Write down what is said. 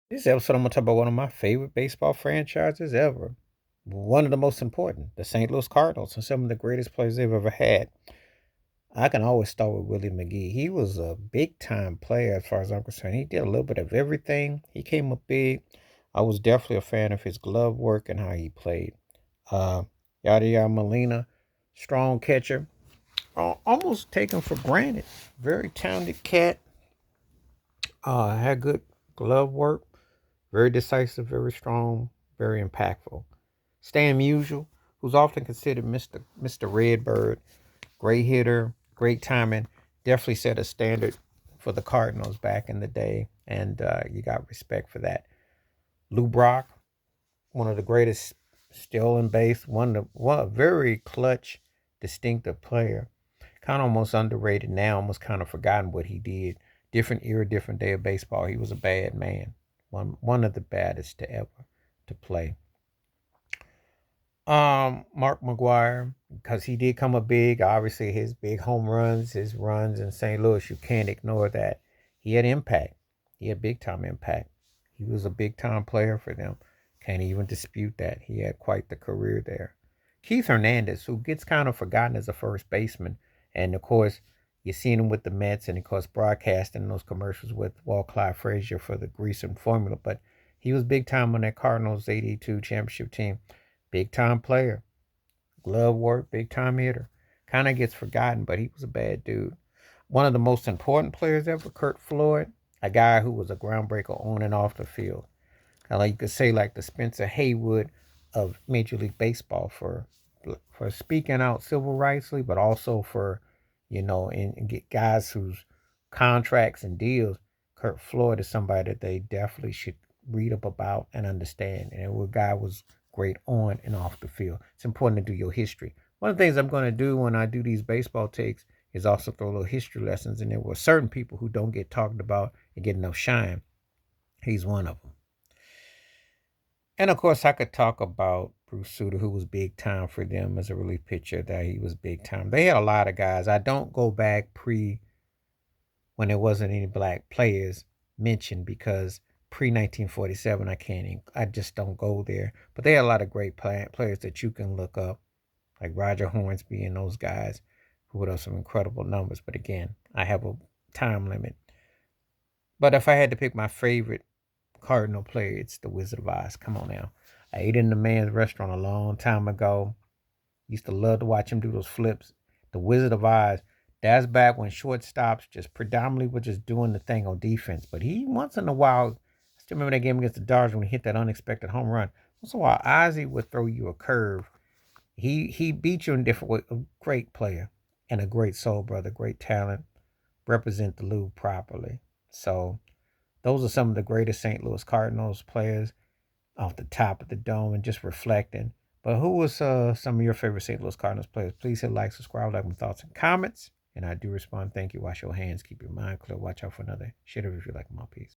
This episode, I'm going to talk about one of my favorite baseball franchises ever. One of the most important, the St. Louis Cardinals, and some of the greatest players they've ever had. I can always start with Willie McGee. He was a big time player as far as I'm concerned. He did a little bit of everything. He came up big. I was definitely a fan of his glove work and how he played. Uh, Yadier Molina, strong catcher, almost taken for granted. Very talented cat. Had good glove work. Very decisive, very strong, very impactful. Stan Musial, who's often considered Mr. Redbird, great hitter, great timing, definitely set a standard for the Cardinals back in the day, and you got respect for that. Lou Brock, one of the greatest stolen base, one a very clutch, distinctive player. Kind of almost underrated now, almost kind of forgotten what he did. Different era, different day of baseball. He was a bad man, one of the baddest to ever to play. Mark McGuire, because he did come up big. Obviously, his big home runs, his runs in St. Louis, you can't ignore that. He had impact. He had big time impact. He was a big time player for them. Can't even dispute that. He had quite the career there. Keith Hernandez, who gets kind of forgotten as a first baseman, and of course, you've seen him with the Mets, and of course, broadcasting those commercials with Walt Clyde Frazier for the greasing formula. But he was big time on that Cardinals '82 championship team. Big time player, glove work, big time hitter. Kind of gets forgotten, but he was a bad dude. One of the most important players ever, Kurt Floyd, a guy who was a groundbreaker on and off the field. And like you could say, like the Spencer Haywood of Major League Baseball for speaking out civil rightsly, but also for and get guys whose contracts and deals. Kurt Floyd is somebody that they definitely should read up about and understand. And the guy was great on and off the field. It's important to do your history. One of the things I'm going to do when I do these baseball takes is also throw little history lessons. And there were certain people who don't get talked about and get enough shine. He's one of them. And of course, I could talk about Bruce Sutter, who was big time for them as a relief pitcher. That he was big time. They had a lot of guys. I don't go back pre when there wasn't any black players mentioned because pre 1947 I can't. I just don't go there. But they had a lot of great players that you can look up, like Roger Hornsby and those guys who would have some incredible numbers. But again, I have a time limit. But if I had to pick my favorite Cardinal player, it's the Wizard of Oz. Come on now. I ate in the man's restaurant a long time ago. Used to love to watch him do those flips. The Wizard of Oz. That's back when shortstops just predominantly were just doing the thing on defense. But he once in a while, I still remember that game against the Dodgers when he hit that unexpected home run. Once in a while, Ozzy would throw you a curve. He beat you in different ways. A great player and a great soul brother, great talent. Represent the Lou properly. So those are some of the greatest St. Louis Cardinals players off the top of the dome and just reflecting. But who was some of your favorite St. Louis Cardinals players? Please hit like, subscribe, like my thoughts and comments. And I do respond. Thank you. Wash your hands. Keep your mind clear. Watch out for another shit if you like my piece.